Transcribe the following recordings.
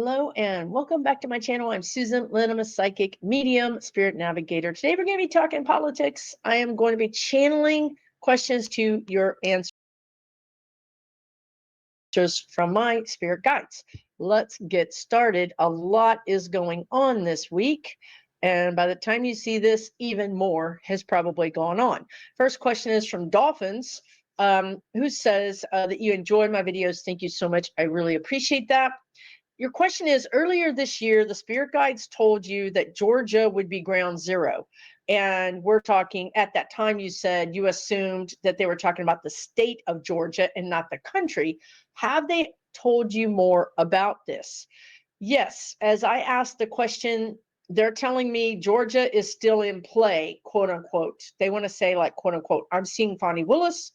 Hello and welcome back to my channel. I'm Susan Lynn. I'm a psychic medium, spirit navigator. Today we're going to be talking politics. I am going to be channeling questions to your answers from my spirit guides. Let's get started. A lot is going on this week. And by the time you see this, even more has probably gone on. First question is from Dolphins, who says that you enjoy my videos. Thank you so much. I really appreciate that. Your question is, earlier this year, the spirit guides told you that Georgia would be ground zero. And we're talking, at that time, you said you assumed that they were talking about the state of Georgia and not the country. Have they told you more about this? Yes, as I asked the question, they're telling me Georgia is still in play, quote unquote. They want to say, like, quote unquote, I'm seeing Fonnie Willis.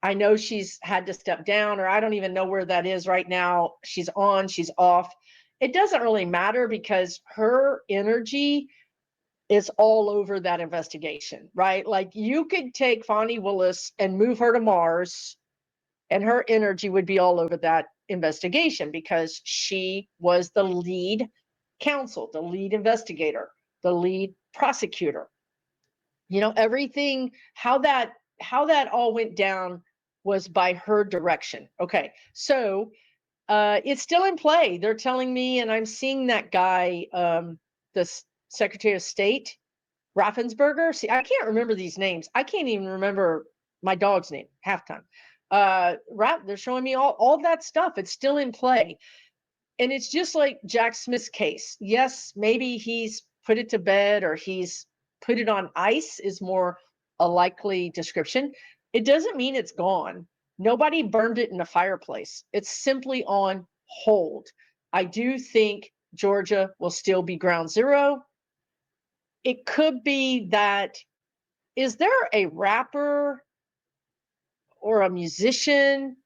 I know she's had to step down, or I don't even know where that is right now. She's on, she's off. It doesn't really matter because her energy is all over that investigation, right? Like, you could take Fonnie Willis and move her to Mars, and her energy would be all over that investigation because she was the lead counsel, the lead investigator, the lead prosecutor. You know, everything, how that all went down was by her direction. Okay, so it's still in play. They're telling me, and I'm seeing that guy, the Secretary of State, Raffensperger. See, I can't remember these names. I can't even remember my dog's name half time. They're showing me all that stuff. It's still in play. And it's just like Jack Smith's case. Yes, maybe he's put it to bed or he's put it on ice is more a likely description. It doesn't mean it's gone. Nobody burned it in a fireplace. It's simply on hold. I do think Georgia will still be ground zero. It could be that, is there a rapper or a musician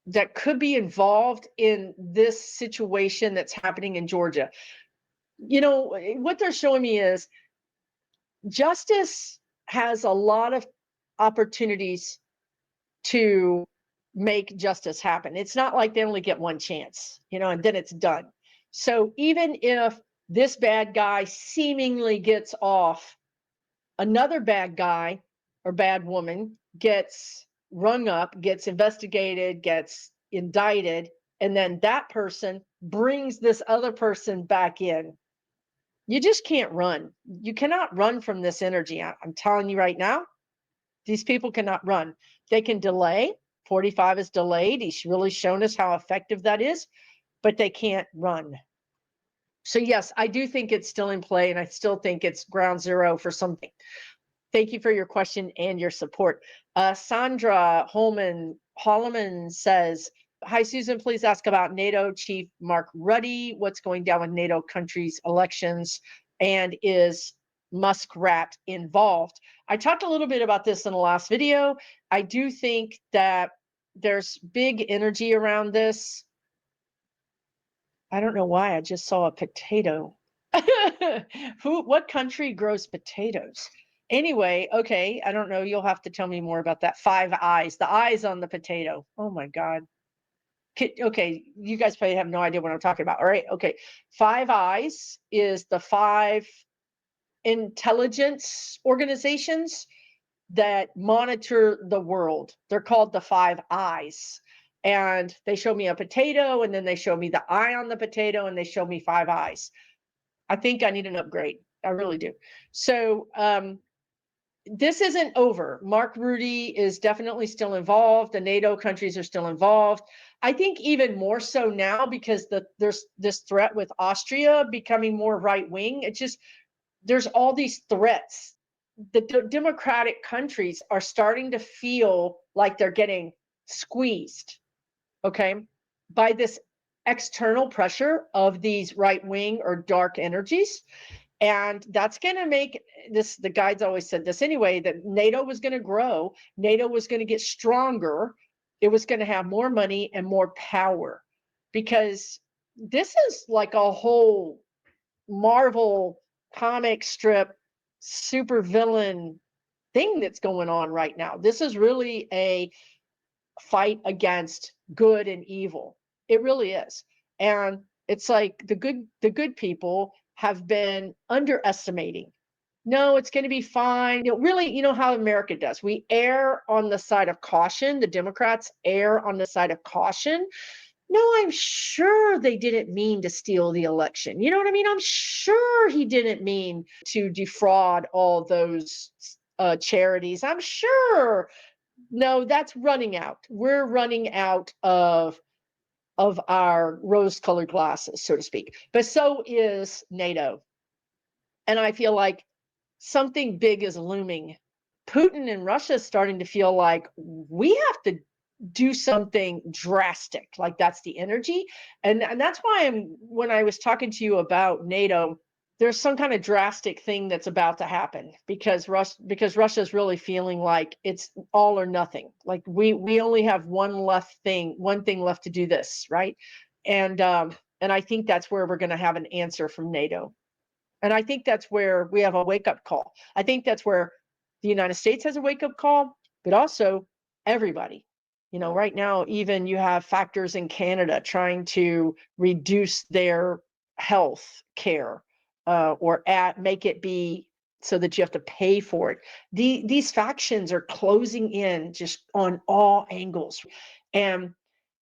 that could be involved in this situation that's happening in Georgia? You know, what they're showing me is justice has a lot of opportunities to make justice happen. It's not like they only get one chance, you know, and then it's done. So even if this bad guy seemingly gets off, another bad guy or bad woman gets rung up, gets investigated, gets indicted, and then that person brings this other person back in. You just can't run. You cannot run from this energy. I'm telling you right now, these people cannot run. They can delay. 45 is delayed. He's really shown us how effective that is, but they can't run. So yes, I do think it's still in play, and I still think it's ground zero for something. Thank you for your question and your support. Sandra Holloman says, hi, Susan, please ask about NATO Chief Mark Rutte. What's going down with NATO countries' elections, and is Muskrat involved? I talked a little bit about this in the last video. I do think that there's big energy around this. I don't know why I just saw a potato. What country grows potatoes? Anyway, okay, I don't know. You'll have to tell me more about that. 5 eyes, the eyes on the potato. Oh my God. Okay, you guys probably have no idea what I'm talking about. All right, okay. 5 eyes is the 5 intelligence organizations that monitor the world. They're called the 5 eyes. And they show me a potato, and then they show me the eye on the potato, and they show me 5 eyes. I think I need an upgrade. I really do. So this isn't over. Mark Rutte is definitely still involved. The NATO countries are still involved. I think even more so now because there's this threat with Austria becoming more right wing. It's just, there's all these threats. The democratic countries are starting to feel like they're getting squeezed, okay, by this external pressure of these right wing or dark energies. And that's going to make this, the guides always said this anyway, that NATO was going to grow, NATO was going to get stronger, it was going to have more money and more power, because this is like a whole Marvel comic strip super villain thing that's going on right now. This is really a fight against good and evil. It really is. And it's like the good people have been underestimating. No, it's going to be fine. Really, how America does. We err on the side of caution. The Democrats err on the side of caution. No, I'm sure they didn't mean to steal the election. You know what I mean? I'm sure he didn't mean to defraud all those charities. I'm sure. No, that's running out. We're running out of our rose-colored glasses, so to speak. But so is NATO. And I feel like something big is looming. Putin and Russia is starting to feel like we have to do something drastic. Like that's the energy. And that's why when I was talking to you about NATO, there's some kind of drastic thing that's about to happen because Russia's really feeling like it's all or nothing. Like we only have one thing left to do this, right? And I think that's where we're going to have an answer from NATO. And I think that's where we have a wake-up call. I think that's where the United States has a wake-up call, but also everybody. Right now, even you have factors in Canada trying to reduce their health care or make it be so that you have to pay for it. These factions are closing in just on all angles. And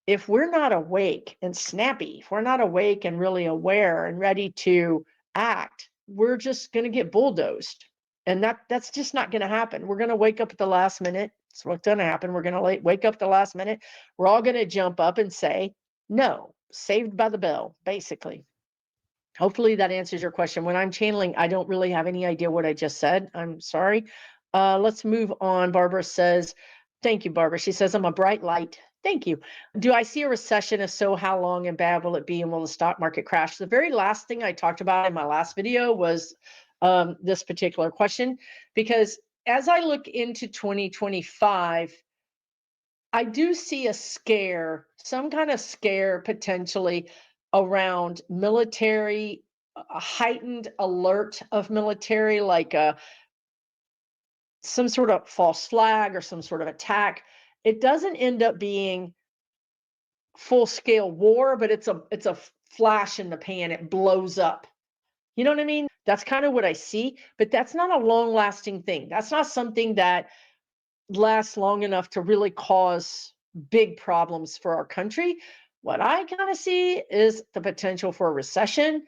if we're not awake and snappy, if we're not awake and really aware and ready to act, we're just going to get bulldozed. And that's just not going to happen. We're going to wake up at the last minute. That's what's going to happen. We're going to wake up at the last minute. We're all going to jump up and say, no, saved by the bell, basically. Hopefully that answers your question. When I'm channeling, I don't really have any idea what I just said. I'm sorry. Let's move on. Barbara says, thank you, Barbara. She says, I'm a bright light. Thank you. Do I see a recession? If so, how long and bad will it be? And will the stock market crash? The very last thing I talked about in my last video was this particular question, because as I look into 2025, I do see a scare, some kind of scare potentially around military, a heightened alert of military, like some sort of false flag or some sort of attack. It doesn't end up being full-scale war, but it's a flash in the pan. It blows up. You know what I mean? That's kind of what I see, but that's not a long-lasting thing. That's not something that lasts long enough to really cause big problems for our country. What I kind of see is the potential for a recession,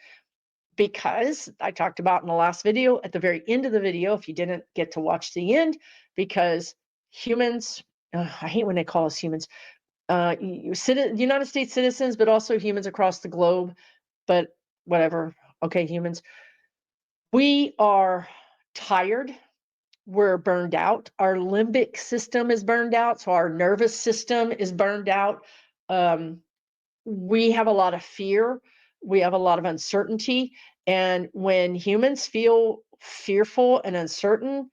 because I talked about in the last video, at the very end of the video, if you didn't get to watch the end, because humans, I hate when they call us humans, United States citizens, but also humans across the globe, but whatever. Okay, humans. We are tired. We're burned out. Our limbic system is burned out. So our nervous system is burned out. We have a lot of fear. We have a lot of uncertainty. And when humans feel fearful and uncertain,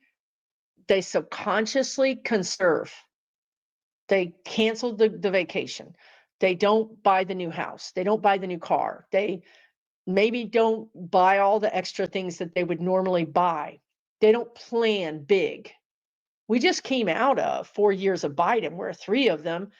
they subconsciously conserve. They cancel the vacation. They don't buy the new house. They don't buy the new car. They maybe don't buy all the extra things that they would normally buy. They don't plan big. We just came out of 4 years of Biden, where 3 of them,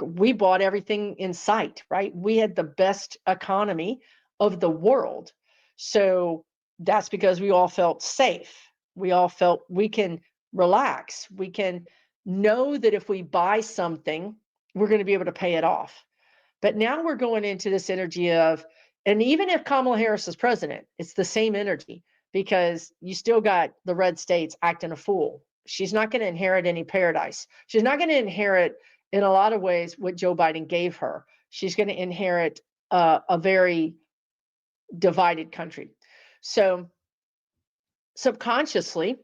we bought everything in sight, right? We had the best economy of the world. So that's because we all felt safe. We all felt we can relax. We can know that if we buy something, we're going to be able to pay it off. But now we're going into this energy of, and even if Kamala Harris is president, it's the same energy, because you still got the red states acting a fool. She's not going to inherit any paradise. She's not going to inherit, in a lot of ways, what Joe Biden gave her. She's going to inherit a very divided country. So subconsciously,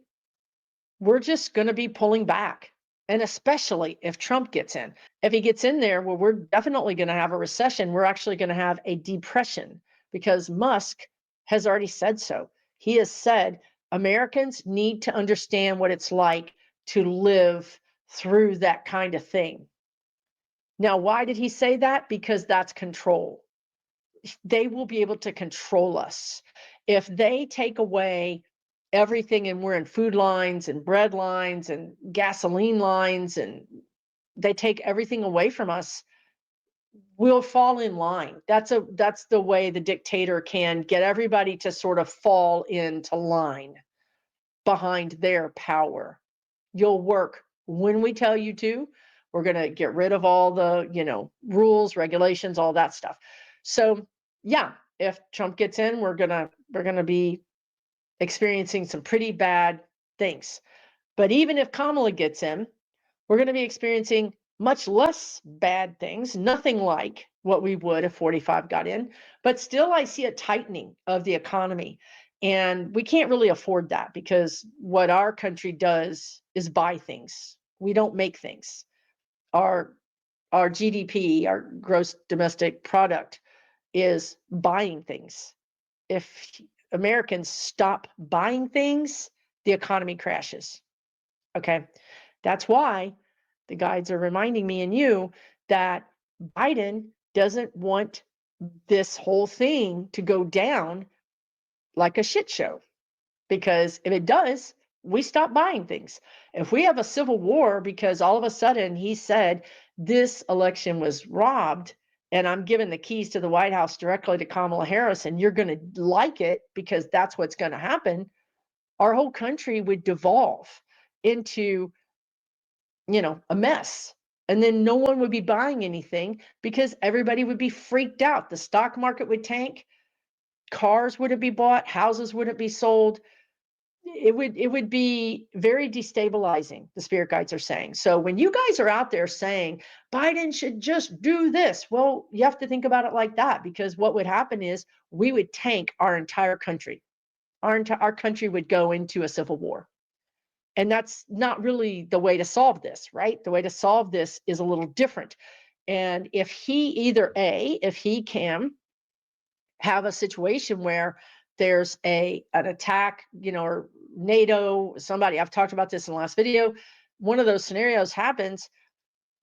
we're just going to be pulling back. And especially if Trump gets in. If he gets in there, well, we're definitely going to have a recession. We're actually going to have a depression, because Musk has already said so. He has said Americans need to understand what it's like to live through that kind of thing. Now, why did he say that? Because that's control. They will be able to control us. If they take away everything, and we're in food lines and bread lines and gasoline lines, and they take everything away from us, we'll fall in line. That's the way the dictator can get everybody to sort of fall into line behind their power. You'll work when we tell you to. We're going to get rid of all the, rules, regulations, all that stuff. So, yeah, if Trump gets in, we're going to be experiencing some pretty bad things. But even if Kamala gets in, we're going to be experiencing much less bad things, nothing like what we would if 45 got in. But still, I see a tightening of the economy. And we can't really afford that, because what our country does is buy things. We don't make things. Our GDP, our gross domestic product, is buying things. If Americans stop buying things, the economy crashes. Okay. That's why the guides are reminding me and you that Biden doesn't want this whole thing to go down like a shit show. Because if it does, we stop buying things. If we have a civil war because all of a sudden he said this election was robbed and I'm giving the keys to the White House directly to Kamala Harris and you're going to like it because that's what's going to happen, our whole country would devolve into, a mess. And then no one would be buying anything because everybody would be freaked out. The stock market would tank, cars wouldn't be bought, houses wouldn't be sold. It would be very destabilizing, the spirit guides are saying. So when you guys are out there saying Biden should just do this, well, you have to think about it like that, because what would happen is we would tank our entire country. Our country would go into a civil war. And that's not really the way to solve this, right? The way to solve this is a little different. And if he can have a situation where there's an attack, or Nato, somebody, I've talked about this in the last video, one of those scenarios happens,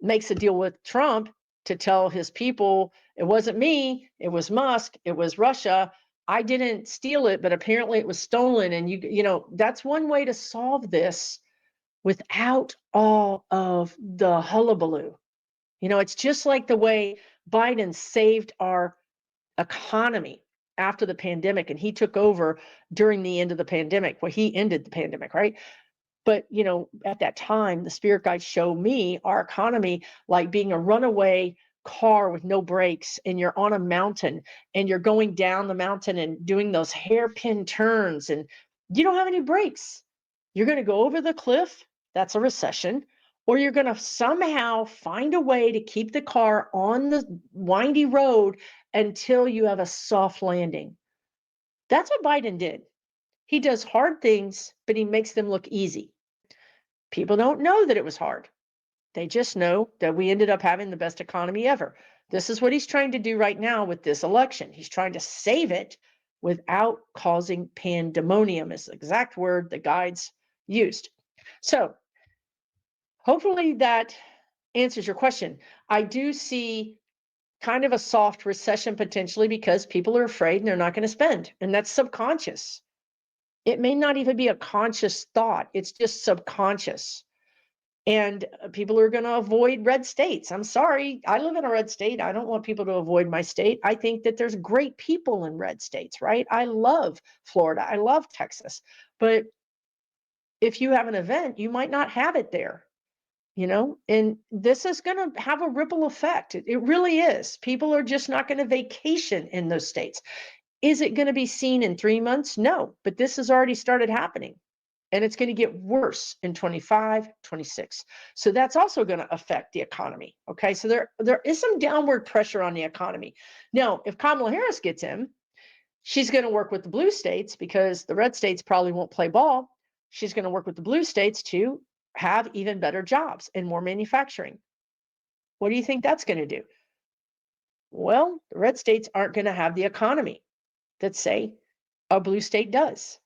makes a deal with Trump to tell his people, it wasn't me, it was Musk, it was Russia. I didn't steal it, but apparently it was stolen. And that's one way to solve this without all of the hullabaloo. It's just like the way Biden saved our economy after the pandemic, and he took over during the end of the pandemic. Well, he ended the pandemic, right? But at that time, the spirit guides show me our economy like being a runaway car with no brakes, and you're on a mountain and you're going down the mountain and doing those hairpin turns and you don't have any brakes. You're going to go over the cliff. That's a recession. Or you're going to somehow find a way to keep the car on the windy road until you have a soft landing. That's what Biden did. He does hard things, but he makes them look easy. People don't know that it was hard. They just know that we ended up having the best economy ever. This is what he's trying to do right now with this election. He's trying to save it without causing pandemonium, is the exact word the guides used. So hopefully that answers your question. I do see kind of a soft recession potentially because people are afraid and they're not going to spend. And that's subconscious. It may not even be a conscious thought. It's just subconscious. And people are going to avoid red states. I'm sorry. I live in a red state. I don't want people to avoid my state. I think that there's great people in red states, right? I love Florida. I love Texas. But if you have an event, you might not have it there. And this is going to have a ripple effect. It really is. People are just not going to vacation in those states. Is it going to be seen in 3 months? No, but this has already started happening, and it's going to get worse in 25, 26. So that's also going to affect the economy. Okay. So there is some downward pressure on the economy. Now, if Kamala Harris gets in, she's going to work with the blue states because the red states probably won't play ball. She's going to work with the blue states to have even better jobs and more manufacturing. What do you think that's going to do? Well, the red states aren't going to have the economy that, say, a blue state does.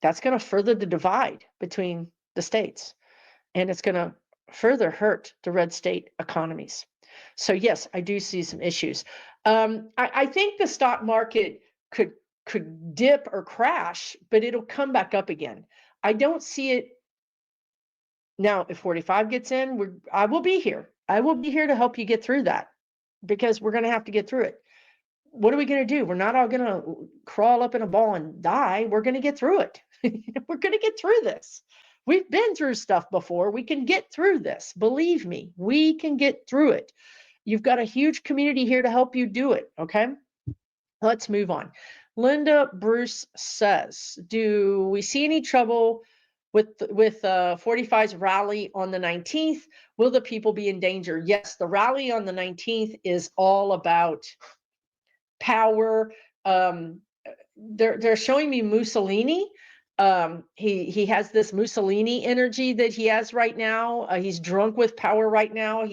That's going to further the divide between the states, and it's going to further hurt the red state economies. So yes, I do see some issues. I think the stock market could dip or crash, but it'll come back up again. I don't see it. Now, if 45 gets in, I will be here. I will be here to help you get through that. because we're going to have to get through it. What are we going to do? We're not all going to crawl up in a ball and die. We're going to get through it. We're going to get through this. We've been through stuff before. We can get through this. Believe me, we can get through it. You've got a huge community here to help you do it. Okay. Let's move on. Linda Bruce says, do we see any trouble with 45's rally on the 19th? Will the people be in danger? Yes, the rally on the 19th is all about power. They're showing me Mussolini. He has this Mussolini energy that he has right now. He's drunk with power right now.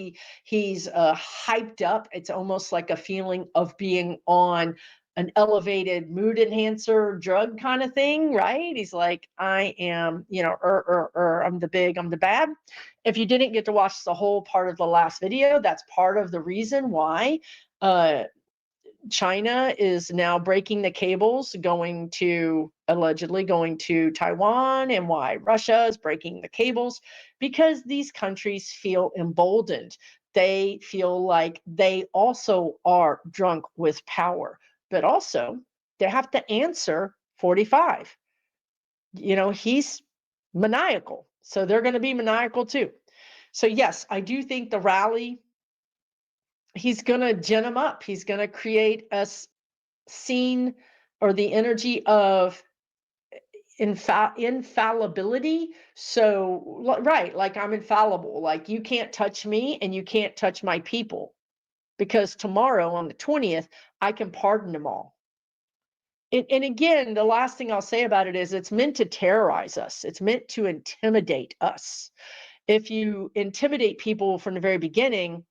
He's hyped up. It's almost like a feeling of being on an elevated mood enhancer drug kind of thing, right? He's like, I am, I'm the big, I'm the bad. If you didn't get to watch the whole part of the last video, that's part of the reason why China is now breaking the cables allegedly going to Taiwan, and why Russia is breaking the cables, because these countries feel emboldened. They feel like they also are drunk with power, but also they have to answer 45. He's maniacal, so they're going to be maniacal too. So yes, I do think the rally, he's going to gin them up. He's going to create a scene or the energy of infallibility. So, right, like I'm infallible. Like you can't touch me and you can't touch my people, because tomorrow on the 20th, I can pardon them all. And again, the last thing I'll say about it is it's meant to terrorize us. It's meant to intimidate us. If you intimidate people from the very beginning,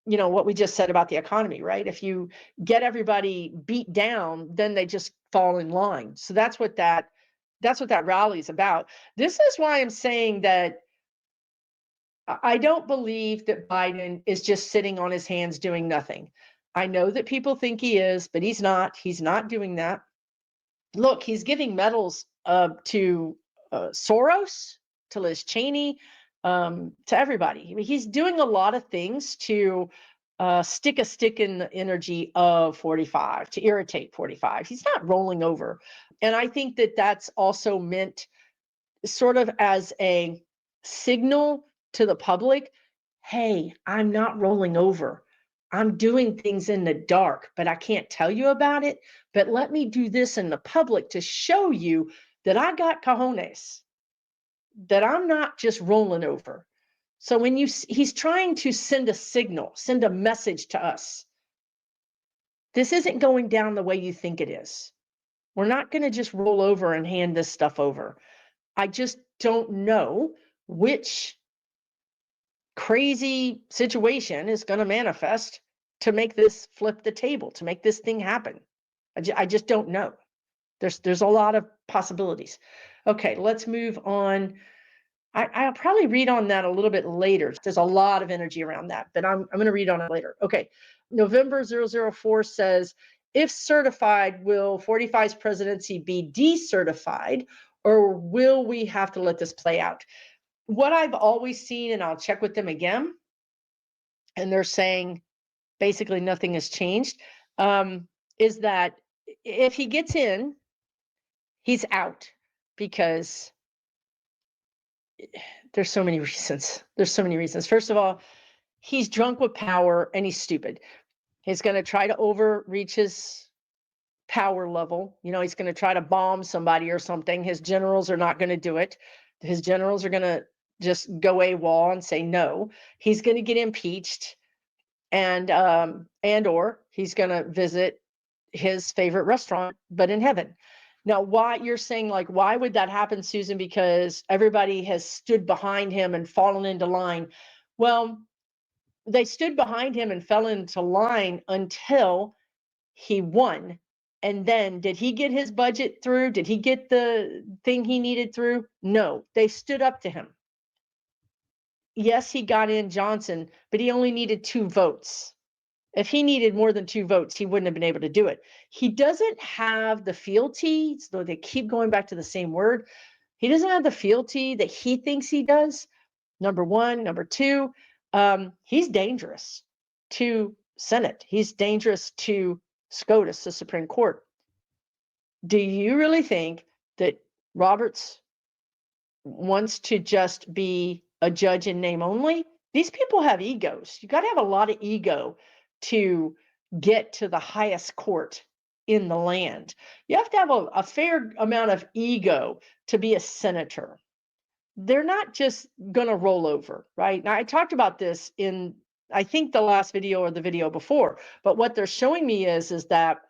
what we just said about the economy, right? If you get everybody beat down, then they just fall in line. So that's what that rally is about. This is why I'm saying that I don't believe that Biden is just sitting on his hands doing nothing. I know that people think he is, but he's not. He's not doing that. Look, he's giving medals to Soros, to Liz Cheney, to everybody. He's doing a lot of things to stick a stick in the energy of 45, to irritate 45. He's not rolling over. And I think that that's also meant sort of as a signal to the public, hey, I'm not rolling over. I'm doing things in the dark, but I can't tell you about it. But let me do this in the public to show you that I got cojones, that I'm not just rolling over. So when he's trying to send a signal, send a message to us. This isn't going down the way you think it is. We're not going to just roll over and hand this stuff over. I just don't know which crazy situation is going to manifest to make this flip the table, to make this thing happen. I just don't know. There's a lot of possibilities. Okay, let's move on. I'll probably read on that a little bit later. There's a lot of energy around that, but I'm going to read on it later. Okay, November 004 says, if certified, will 45's presidency be decertified, or will we have to let this play out? What I've always seen, and I'll check with them again, and they're saying basically nothing has changed, is that if he gets in, he's out, because there's so many reasons. There's so many reasons. First of all, he's drunk with power and he's stupid. He's going to try to overreach his power level. He's going to try to bomb somebody or something. His generals are not going to do it. His generals are going to just go AWOL and say no. He's going to get impeached, and or he's going to visit his favorite restaurant, but in heaven. Now, why you're saying, like, why would that happen, Susan? Because everybody has stood behind him and fallen into line. Well, they stood behind him and fell into line until he won. And then did he get his budget through? Did he get the thing he needed through? No, they stood up to him. Yes, he got in Johnson, but he only needed 2 votes. If he needed more than 2 votes, he wouldn't have been able to do it. He doesn't have the fealty, so they keep going back to the same word. He doesn't have the fealty that he thinks he does, number one. Number two, he's dangerous to Senate. He's dangerous to SCOTUS, the Supreme Court. Do you really think that Roberts wants to just be a judge in name only? These people have egos. You got to have a lot of ego to get to the highest court in the land. You have to have a fair amount of ego to be a senator. They're not just going to roll over, right? Now, I talked about this in, I think, the last video or the video before, but what they're showing me is that,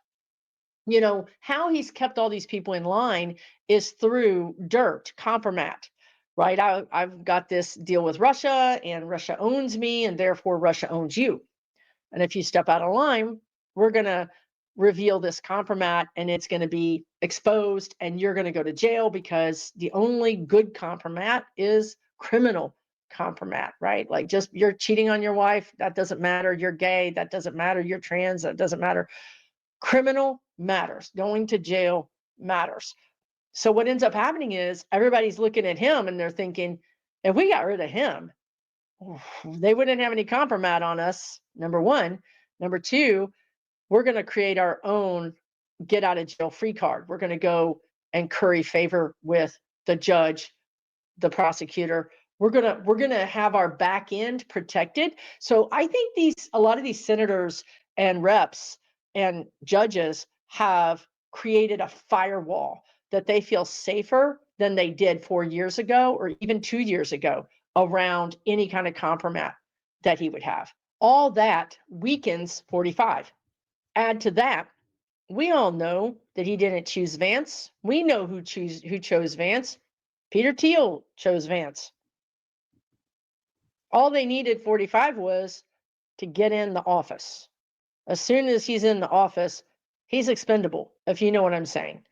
you know, how he's kept all these people in line is through dirt, compromat, right? I've got this deal with Russia, and Russia owns me, and therefore Russia owns you. And if you step out of line, we're going to reveal this compromat, and it's going to be exposed, and you're going to go to jail, because the only good compromat is criminal compromat, right? Like, just you're cheating on your wife, that doesn't matter. You're gay, that doesn't matter. You're trans, that doesn't matter. Criminal matters. Going to jail matters. So what ends up happening is everybody's looking at him and they're thinking, if we got rid of him, they wouldn't have any compromat on us, number one. Number two, we're going to create our own get out of jail free card. We're going to go and curry favor with the judge, the prosecutor. We're going to have our back end protected. So I think a lot of these senators and reps and judges have created a firewall that they feel safer than they did 4 years ago or even 2 years ago around any kind of compromat that he would have. All that weakens 45. Add to that, we all know that he didn't choose Vance. We know who chose Vance. Peter Thiel chose Vance. All they needed 45 was to get in the office. As soon as he's in the office, he's expendable, if you know what I'm saying.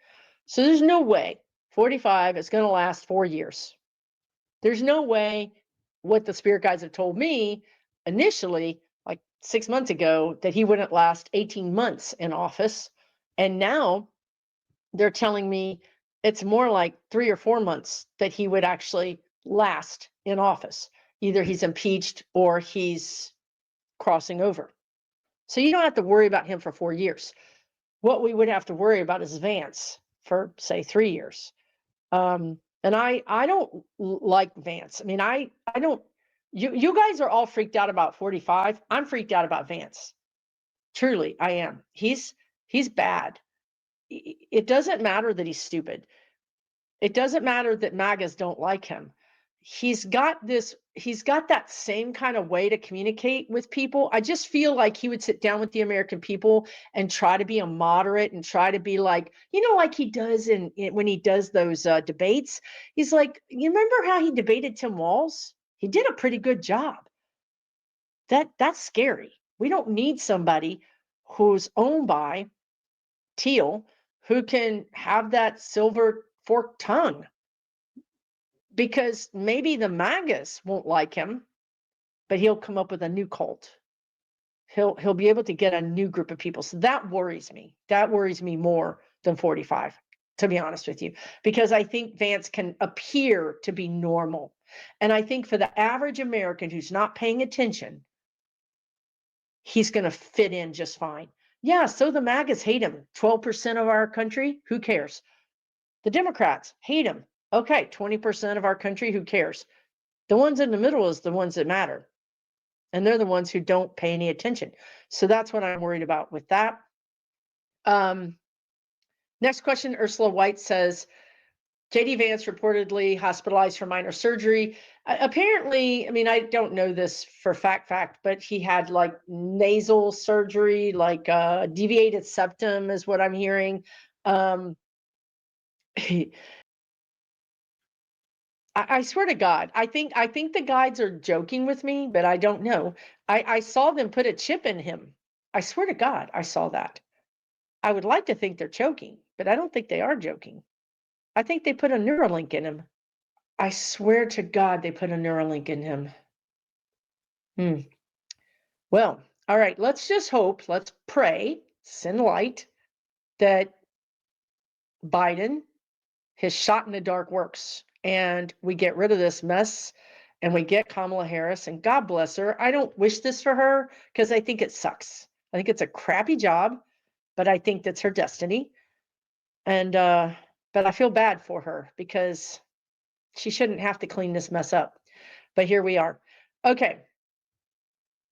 So there's no way 45 is going to last 4 years. There's no way, what the spirit guides have told me initially, like 6 months ago, that he wouldn't last 18 months in office. And now they're telling me it's more like 3 or 4 months that he would actually last in office. Either he's impeached or he's crossing over. So you don't have to worry about him for 4 years. What we would have to worry about is Vance for, say, 3 years. And I don't like Vance. I mean, I don't, you guys are all freaked out about 45. I'm freaked out about Vance. Truly, I am. He's bad. It doesn't matter that he's stupid. It doesn't matter that MAGAs don't like him. He's got that same kind of way to communicate with people. I just feel like he would sit down with the American people and try to be a moderate and try to be like, like he does when he does those debates. He's like, you remember how he debated Tim Walz? He did a pretty good job. That's scary. We don't need somebody who's owned by Thiel who can have that silver forked tongue. Because maybe the MAGAs won't like him, but he'll come up with a new cult. He'll be able to get a new group of people. So that worries me. That worries me more than 45, to be honest with you, because I think Vance can appear to be normal. And I think for the average American who's not paying attention, he's going to fit in just fine. Yeah, so the MAGAs hate him. 12% of our country, who cares? The Democrats hate him. Okay, 20% of our country, who cares? The ones in the middle is the ones that matter. And they're the ones who don't pay any attention. So that's what I'm worried about with that. Next question, Ursula White says, J.D. Vance reportedly hospitalized for minor surgery. Apparently, I mean, I don't know this for fact, but he had like nasal surgery, like deviated septum is what I'm hearing. I swear to God, I think the guides are joking with me, but I don't know. I saw them put a chip in him. I swear to God, I saw that. I would like to think they're joking, but I don't think they are joking. I think they put a Neuralink in him. I swear to God, they put a Neuralink in him. Well, all right, let's just hope, let's pray, send light, that Biden, his shot in the dark works, and we get rid of this mess, and we get Kamala Harris, and God bless her. I don't wish this for her because I think it sucks. I think it's a crappy job, but I think that's her destiny. And but I feel bad for her because she shouldn't have to clean this mess up. But here we are. Okay.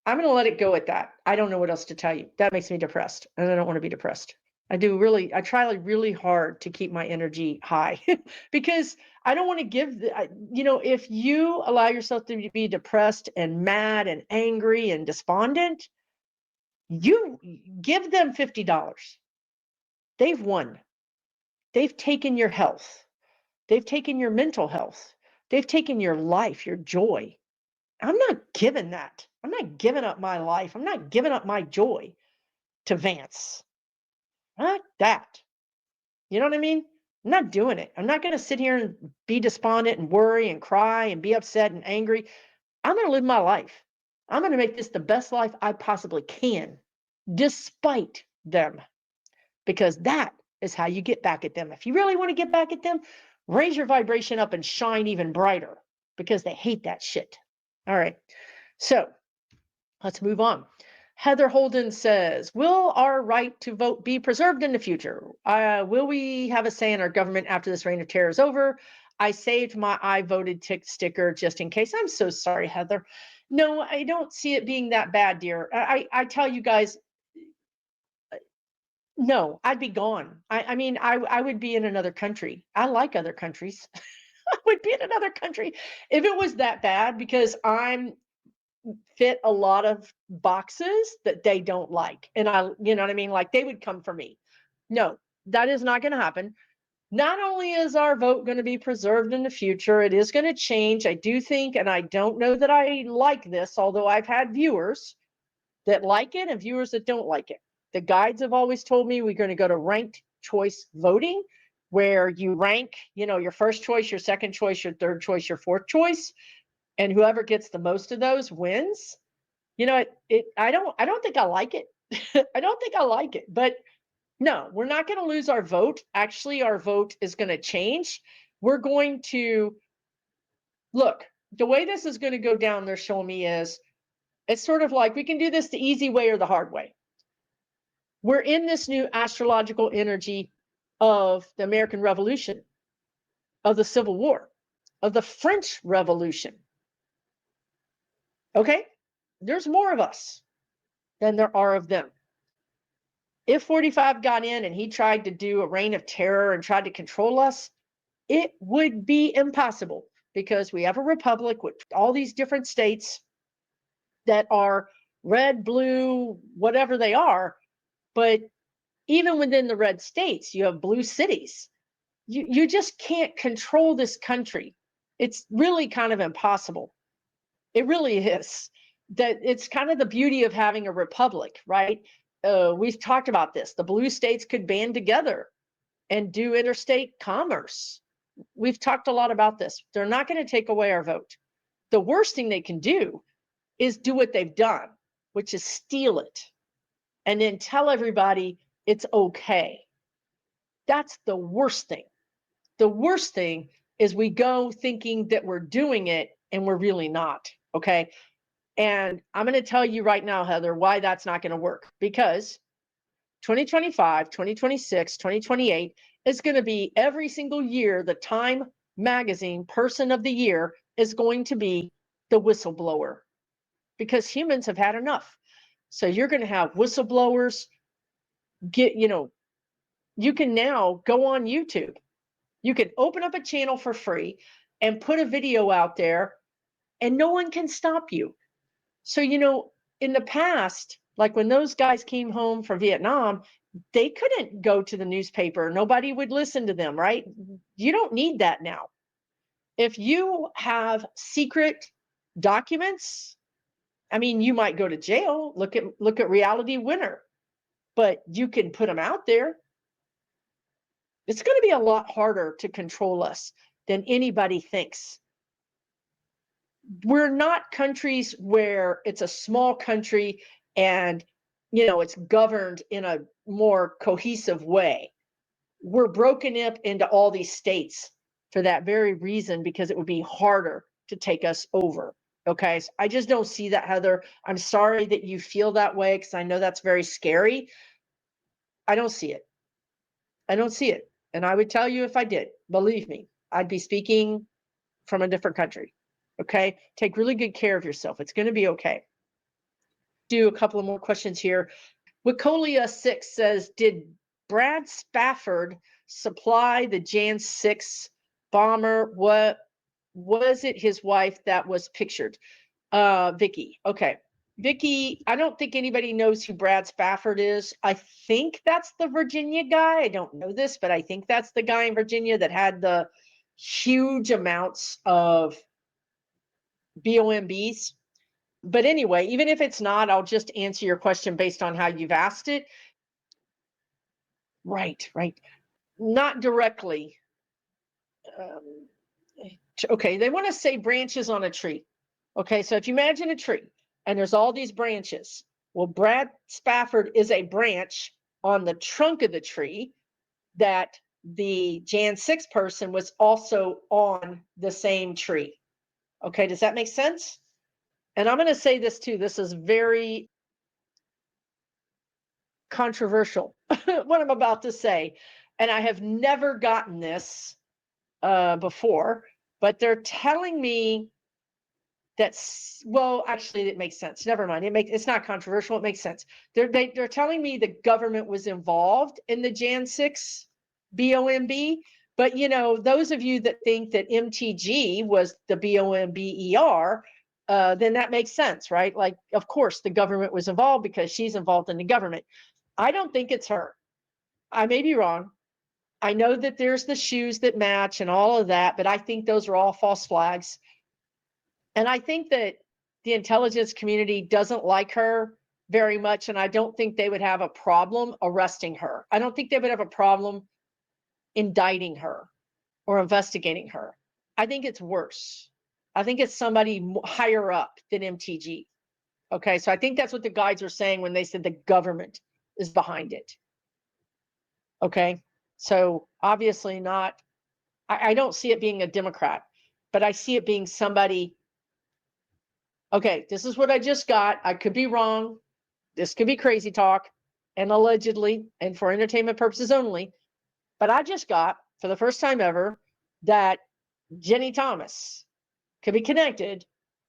I'm going to let it go at that. I don't know what else to tell you. That makes me depressed, and I don't want to be depressed. I try like really hard to keep my energy high because I don't want to give, if you allow yourself to be depressed and mad and angry and despondent, you give them $50. They've won. They've taken your health. They've taken your mental health. They've taken your life, your joy. I'm not giving that. I'm not giving up my life. I'm not giving up my joy to Vance. Not that. You know what I mean? I'm not doing it. I'm not going to sit here and be despondent and worry and cry and be upset and angry. I'm going to live my life. I'm going to make this the best life I possibly can, despite them, because that is how you get back at them. If you really want to get back at them, raise your vibration up and shine even brighter because they hate that shit. All right. So let's move on. Heather Holden says, will our right to vote be preserved in the future? Will we have a say in our government after this reign of terror is over? I saved my I voted sticker just in case. I'm so sorry, Heather. No, I don't see it being that bad, dear. I tell you guys, no, I'd be gone. I would be in another country. I like other countries. I would be in another country if it was that bad because I'm fit a lot of boxes that they don't like. And you know what I mean? Like they would come for me. No, that is not going to happen. Not only is our vote going to be preserved in the future, it is going to change. I do think, and I don't know that I like this, although I've had viewers that like it and viewers that don't like it. The guides have always told me we're going to go to ranked choice voting, where you rank, your first choice, your second choice, your third choice, your fourth choice, and whoever gets the most of those wins. I don't think I like it. I don't think I like it, but no, we're not going to lose our vote. Actually, our vote is going to change. We're going to look, the way this is going to go down, they're showing me is it's sort of like we can do this the easy way or the hard way. We're in this new astrological energy of the American Revolution, of the Civil War, of the French Revolution. Okay? There's more of us than there are of them. If 45 got in and he tried to do a reign of terror and tried to control us, it would be impossible because we have a republic with all these different states that are red, blue, whatever they are. But even within the red states, you have blue cities. You just can't control this country. It's really kind of impossible. It really is. That it's kind of the beauty of having a republic, right? We've talked about this. The blue states could band together and do interstate commerce. We've talked a lot about this. They're not going to take away our vote. The worst thing they can do is do what they've done, which is steal it and then tell everybody it's okay. That's the worst thing. The worst thing is we go thinking that we're doing it and we're really not, okay? And I'm going to tell you right now, Heather, why that's not going to work. Because 2025, 2026, 2028 is going to be every single year, the Time Magazine Person of the Year is going to be the whistleblower. Because humans have had enough. So you're going to have whistleblowers you can now go on YouTube. You can open up a channel for free and put a video out there and no one can stop you. So, in the past, like when those guys came home from Vietnam, they couldn't go to the newspaper. Nobody would listen to them, right? You don't need that now. If you have secret documents, you might go to jail. Look at Reality Winner, but you can put them out there. It's going to be a lot harder to control us than anybody thinks. We're not countries where it's a small country and, it's governed in a more cohesive way. We're broken up into all these states for that very reason, because it would be harder to take us over. Okay, so I just don't see that, Heather. I'm sorry that you feel that way, because I know that's very scary. I don't see it. I don't see it. And I would tell you if I did, believe me, I'd be speaking from a different country. Okay, take really good care of yourself. It's going to be okay. Do a couple of more questions here. Wicolia 6 says, did Brad Spafford supply the Jan 6 bomber? What was it his wife that was pictured? Vicky. Okay. Vicky, I don't think anybody knows who Brad Spafford is. I think that's the Virginia guy. I don't know this, but I think that's the guy in Virginia that had the huge amounts of BOMBs. But anyway, even if it's not, I'll just answer your question based on how you've asked it. Right. Not directly. Okay, they want to say branches on a tree. Okay, so if you imagine a tree and there's all these branches, well, Brad Spafford is a branch on the trunk of the tree that the Jan 6 person was also on the same tree. Okay, does that make sense? And I'm going to say this too. This is very controversial, what I'm about to say. And I have never gotten this before, but they're telling me that's, well, actually it makes sense. Never mind. It's not controversial. It makes sense. They're telling me the government was involved in the Jan 6 BOMB, but those of you that think that MTG was the BOMBER, then that makes sense, right? Like, of course the government was involved because she's involved in the government. I don't think it's her. I may be wrong. I know that there's the shoes that match and all of that, but I think those are all false flags. And I think that the intelligence community doesn't like her very much, and I don't think they would have a problem arresting her. I don't think they would have a problem indicting her or investigating her. I think it's worse. I think it's somebody higher up than MTG. Okay, so I think that's what the guides were saying when they said the government is behind it. Okay, so obviously not, I don't see it being a Democrat, but I see it being somebody. Okay, this is what I just got. I could be wrong. This could be crazy talk and allegedly and for entertainment purposes only. But I just got, for the first time ever, that Jenny Thomas could be connected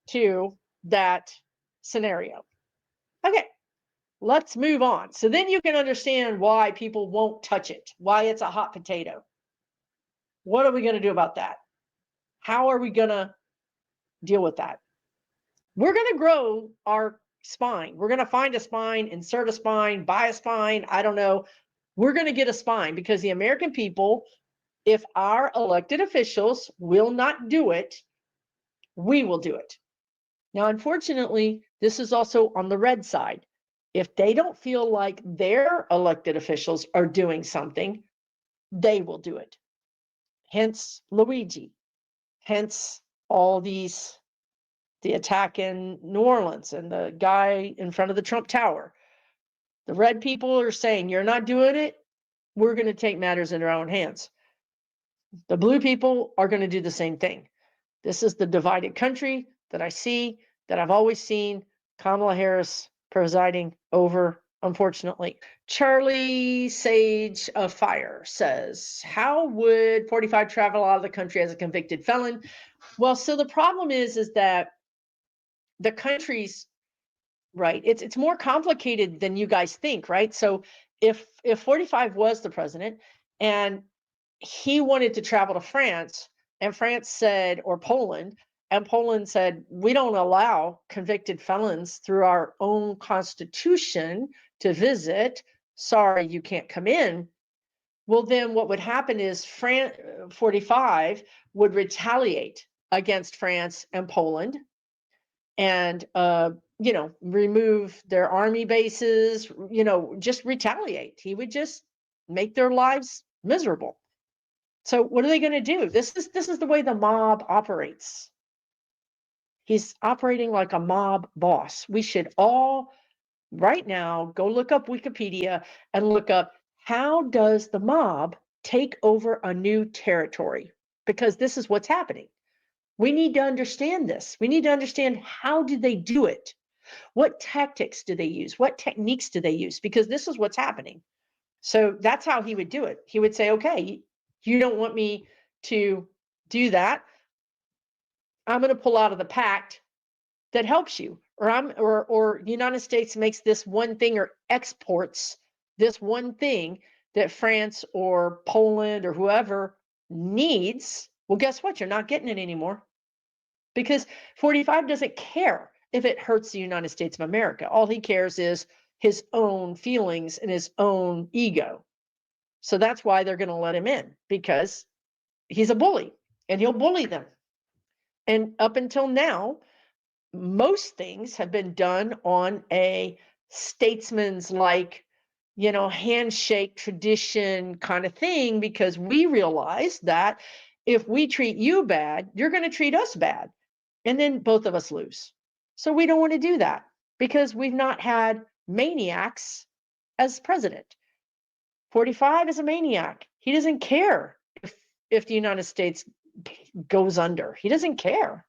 to that scenario. Okay, let's move on. So then you can understand why people won't touch it, why it's a hot potato. What are we going to do about that? How are we going to deal with that? We're going to grow our spine. We're going to find a spine, insert a spine, buy a spine. I don't know. We're going to get a spine because the American people, if our elected officials will not do it, we will do it. Now, unfortunately, this is also on the red side. If they don't feel like their elected officials are doing something, they will do it. Hence Luigi. Hence all these, the attack in New Orleans and the guy in front of the Trump Tower. The red people are saying, you're not doing it, we're going to take matters in our own hands. The blue people are going to do the same thing. This is the divided country that I see, that I've always seen Kamala Harris presiding over, unfortunately. Charlie Sage of Fire says, how would 45 travel out of the country as a convicted felon? Well, so the problem is that the country's, right, it's more complicated than you guys think, right? So if 45 was the president and he wanted to travel to France, and France said, or Poland, and Poland said, we don't allow convicted felons through our own constitution to visit. Sorry, you can't come in. Well, then what would happen is 45 would retaliate against France and Poland and, remove their army bases, just retaliate. He would just make their lives miserable. So what are they going to do? This is the way the mob operates. He's operating like a mob boss. We should all right now go look up Wikipedia and look up, how does the mob take over a new territory? Because this is what's happening. We need to understand this. We need to understand, how do they do it? What tactics do they use? What techniques do they use? Because this is what's happening. So that's how he would do it. He would say, okay, you don't want me to do that. I'm going to pull out of the pact that helps you. Or the United States makes this one thing, or exports this one thing that France or Poland or whoever needs. Well, guess what? You're not getting it anymore, because 45 doesn't care if it hurts the United States of America. All he cares is his own feelings and his own ego. So that's why they're going to let him in, because he's a bully and he'll bully them. And up until now, most things have been done on a statesman's like, handshake tradition kind of thing, because we realize that if we treat you bad, you're going to treat us bad. And then both of us lose. So we don't want to do that, because we've not had maniacs as president. 45 is a maniac. He doesn't care if the United States goes under. He doesn't care,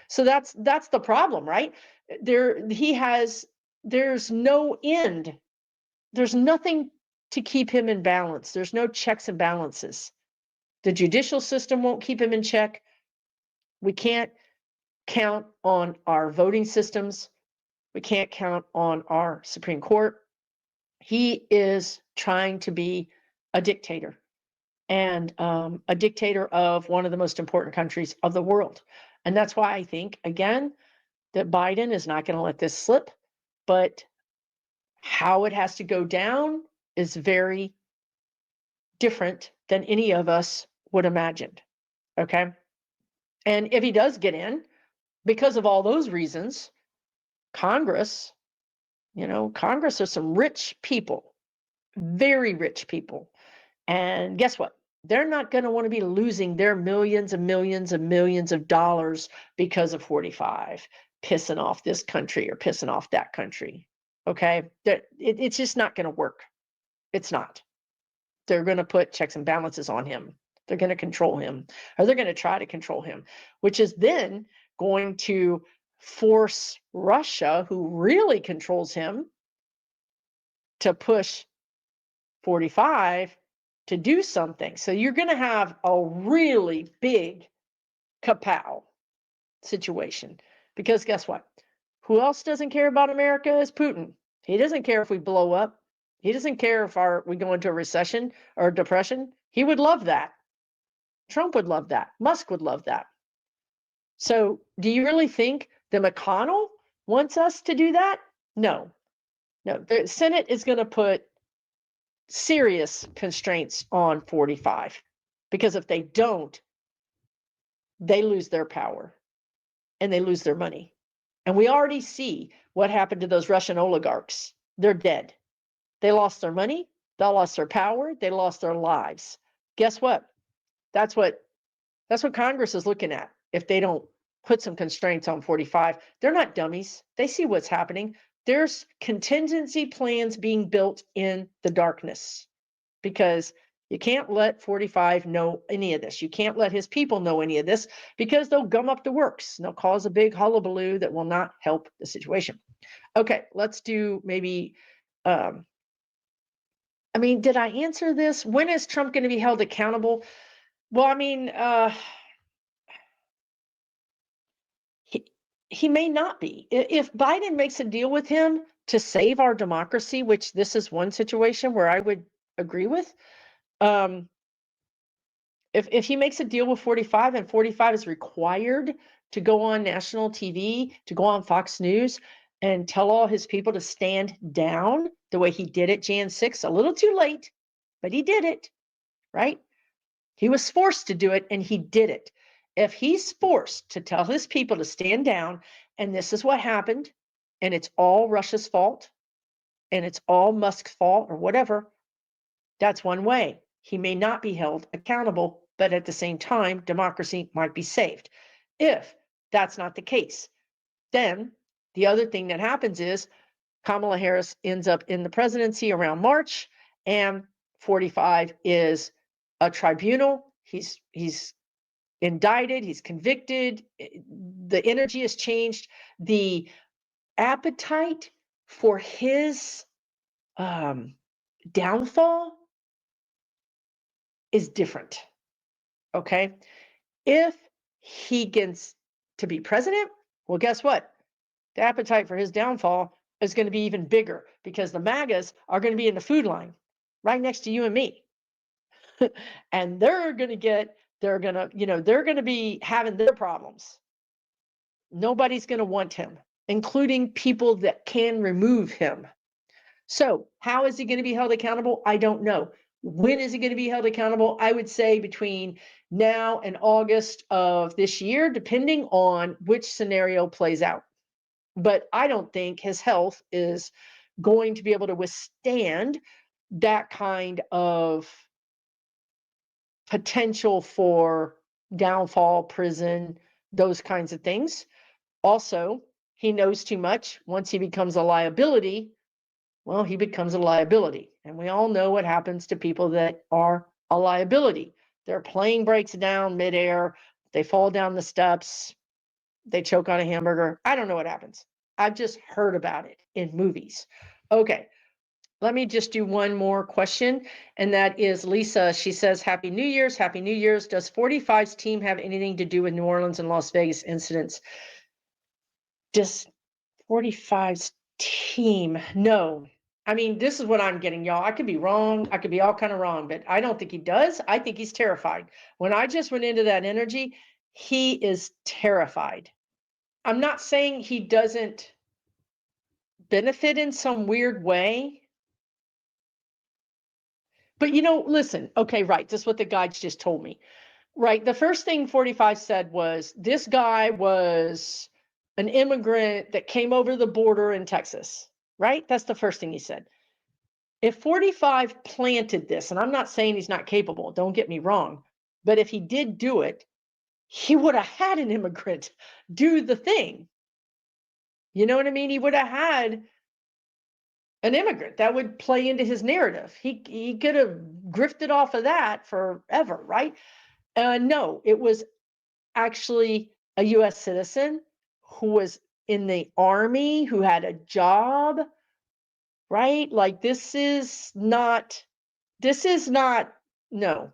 So that's the problem, right? There's no end. There's nothing to keep him in balance. There's no checks and balances. The judicial system won't keep him in check. We can't count on our voting systems. We can't count on our Supreme Court. He is trying to be a dictator, and a dictator of one of the most important countries of the world. And that's why I think, again, that Biden is not going to let this slip. But how it has to go down is very different than any of us would imagined. Okay. And if he does get in, because of all those reasons, Congress are some rich people, very rich people. And guess what? They're not going to want to be losing their millions and millions and millions of dollars because of 45, pissing off this country or pissing off that country. Okay? It's just not going to work. It's not. They're going to put checks and balances on him. They're going to control him, or they're going to try to control him, which is then going to force Russia, who really controls him, to push 45 to do something. So you're going to have a really big kapow situation, because guess what? Who else doesn't care about America is Putin. He doesn't care if we blow up. He doesn't care if we go into a recession or a depression. He would love that. Trump would love that. Musk would love that. So do you really think that McConnell wants us to do that? No. The Senate is going to put serious constraints on 45, because if they don't, they lose their power and they lose their money. And we already see what happened to those Russian oligarchs. They're dead. They lost their money, they lost their power, they lost their lives. Guess what? That's what Congress is looking at. If they don't put some constraints on 45, they're not dummies. They see what's happening. There's contingency plans being built in the darkness, because you can't let 45 know any of this. You can't let his people know any of this, because they'll gum up the works and they'll cause a big hullabaloo that will not help the situation. Okay, let's do maybe, did I answer this? When is Trump going to be held accountable? Well, he may not be. If Biden makes a deal with him to save our democracy, which this is one situation where I would agree with, if he makes a deal with 45 and 45 is required to go on national TV, to go on Fox News and tell all his people to stand down the way he did it Jan 6, a little too late, but he did it, right? He was forced to do it, and he did it. If he's forced to tell his people to stand down, and this is what happened, and it's all Russia's fault, and it's all Musk's fault or whatever, that's one way. He may not be held accountable, but at the same time, democracy might be saved. If that's not the case, then the other thing that happens is Kamala Harris ends up in the presidency around March, and 45 is a tribunal. He's indicted, he's convicted, the energy has changed. The appetite for his downfall is different. Okay. If he gets to be president, well, guess what? The appetite for his downfall is going to be even bigger because the MAGAs are going to be in the food line right next to you and me. And they're going to be having their problems. Nobody's going to want him, including people that can remove him. So how is he going to be held accountable? I don't know. When is he going to be held accountable? I would say between now and August of this year, depending on which scenario plays out. But I don't think his health is going to be able to withstand that kind of potential for downfall, prison, those kinds of things. Also, he knows too much. Once he becomes a liability, well, he becomes a liability. And we all know what happens to people that are a liability. Their plane breaks down midair, they fall down the steps, they choke on a hamburger. I don't know what happens. I've just heard about it in movies. Okay, let me just do one more question. And that is Lisa. She says, Happy New Year's. Happy New Year's. Does 45's team have anything to do with New Orleans and Las Vegas incidents? Does 45's team? No. I mean, this is what I'm getting, y'all. I could be wrong. I could be all kind of wrong, but I don't think he does. I think he's terrified. When I just went into that energy, he is terrified. I'm not saying he doesn't benefit in some weird way. But listen, okay, right. This is what the guides just told me. Right. The first thing 45 said was this guy was an immigrant that came over the border in Texas. Right. That's the first thing he said. If 45 planted this, and I'm not saying he's not capable, don't get me wrong, but if he did do it, he would have had an immigrant do the thing. You know what I mean? He would have had an immigrant that would play into his narrative. He could have grifted off of that forever, right? No, it was actually a U.S. citizen who was in the army, who had a job, right? Like this is not, no.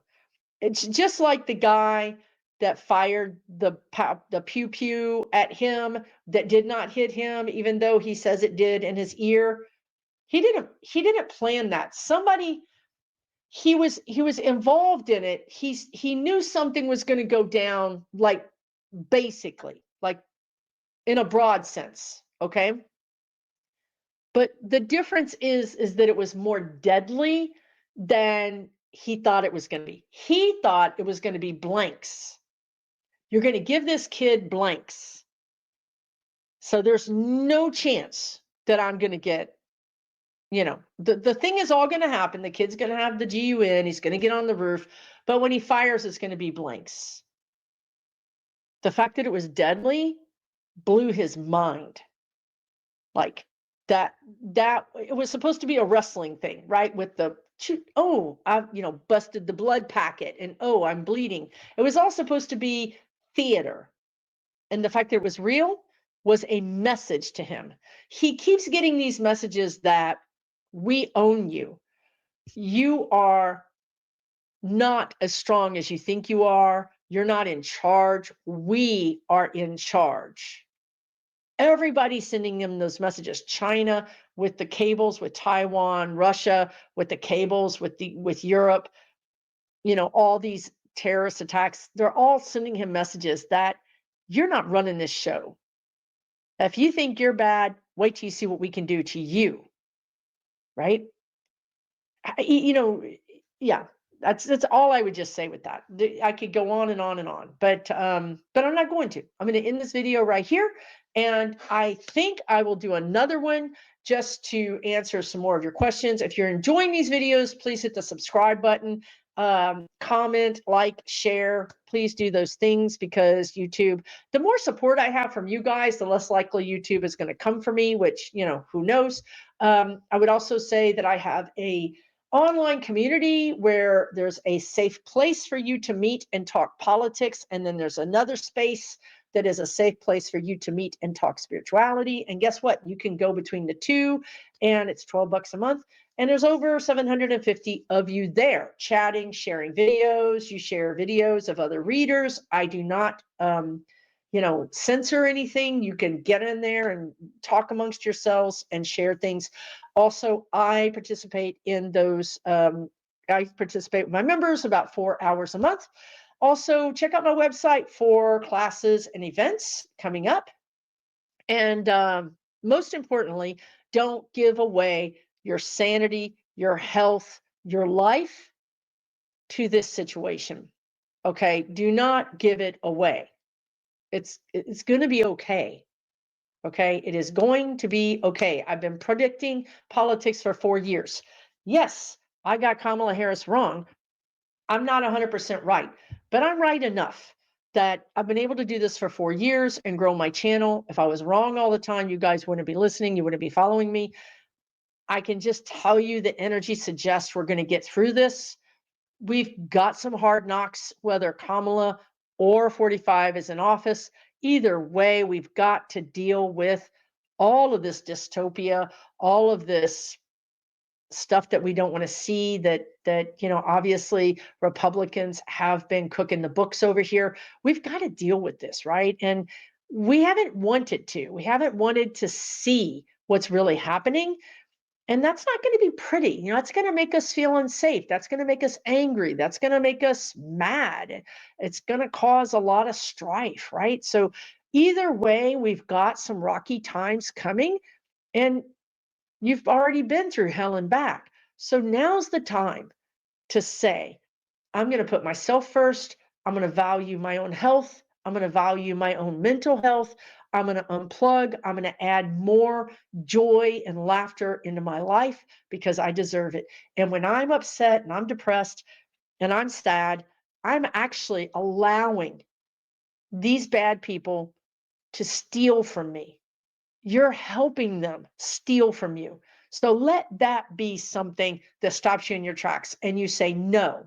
It's just like the guy that fired the pew pew at him that did not hit him, even though he says it did in his ear. He didn't plan that. Somebody, he was involved in it. He knew something was going to go down, like basically, like in a broad sense, okay? But the difference is that it was more deadly than he thought it was going to be. He thought it was going to be blanks. You're going to give this kid blanks. So there's no chance that I'm going to get, the thing is all going to happen. The kid's going to have the GUN. He's going to get on the roof. But when he fires, it's going to be blanks. The fact that it was deadly blew his mind. Like that it was supposed to be a wrestling thing, right? With the, I busted the blood packet and I'm bleeding. It was all supposed to be theater. And the fact that it was real was a message to him. He keeps getting these messages that we own you. You are not as strong as you think you are. You're not in charge. We are in charge. Everybody's sending them those messages. China with the cables with Taiwan, Russia with the cables with Europe, all these terrorist attacks, they're all sending him messages that you're not running this show. If you think you're bad, wait till you see what we can do to you. Right? Yeah, that's all I would just say with that. I could go on and on and on, but I'm not going to. I'm going to end this video right here, and I think I will do another one just to answer some more of your questions. If you're enjoying these videos, please hit the subscribe button, comment, like, share. Please do those things because YouTube, the more support I have from you guys, the less likely YouTube is going to come for me, which, who knows. I would also say that I have a online community where there's a safe place for you to meet and talk politics. And then there's another space that is a safe place for you to meet and talk spirituality. And guess what? You can go between the two, and it's $12 a month. And there's over 750 of you there chatting, sharing videos. You share videos of other readers. I do not, censor anything. You can get in there and talk amongst yourselves and share things. Also, I participate in those. I participate with my members about 4 hours a month. Also, check out my website for classes and events coming up. And most importantly, don't give away your sanity, your health, your life to this situation. Okay? Do not give it away. It's going to be okay. Okay? It is going to be okay. I've been predicting politics for 4 years. Yes, I got Kamala Harris wrong. I'm not 100% right, but I'm right enough that I've been able to do this for 4 years and grow my channel. If I was wrong all the time, you guys wouldn't be listening. You wouldn't be following me. I can just tell you the energy suggests we're going to get through this. We've got some hard knocks, whether Kamala or 45 is in office. Either way, we've got to deal with all of this dystopia, all of this stuff that we don't want to see, that obviously Republicans have been cooking the books over here. We've got to deal with this, right? And we haven't wanted to see what's really happening. And that's not going to be pretty. It's going to make us feel unsafe. That's going to make us angry. That's going to make us mad. It's going to cause a lot of strife, right? So either way, we've got some rocky times coming, and you've already been through hell and back. So now's the time to say, I'm going to put myself first. I'm going to value my own health. I'm going to value my own mental health. I'm going to unplug. I'm going to add more joy and laughter into my life because I deserve it. And when I'm upset and I'm depressed and I'm sad, I'm actually allowing these bad people to steal from me. You're helping them steal from you. So let that be something that stops you in your tracks and you say, no,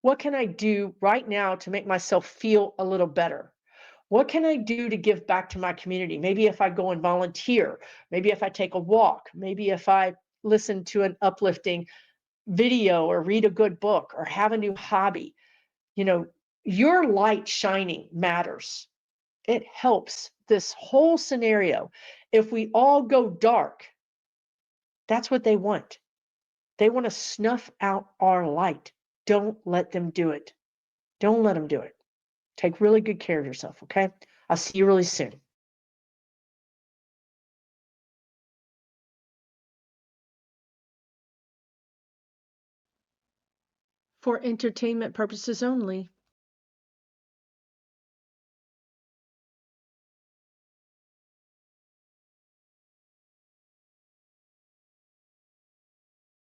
what can I do right now to make myself feel a little better? What can I do to give back to my community? Maybe if I go and volunteer, maybe if I take a walk, maybe if I listen to an uplifting video or read a good book or have a new hobby. Your light shining matters. It helps this whole scenario. If we all go dark, that's what they want. They want to snuff out our light. Don't let them do it. Don't let them do it. Take really good care of yourself, okay? I'll see you really soon. For entertainment purposes only,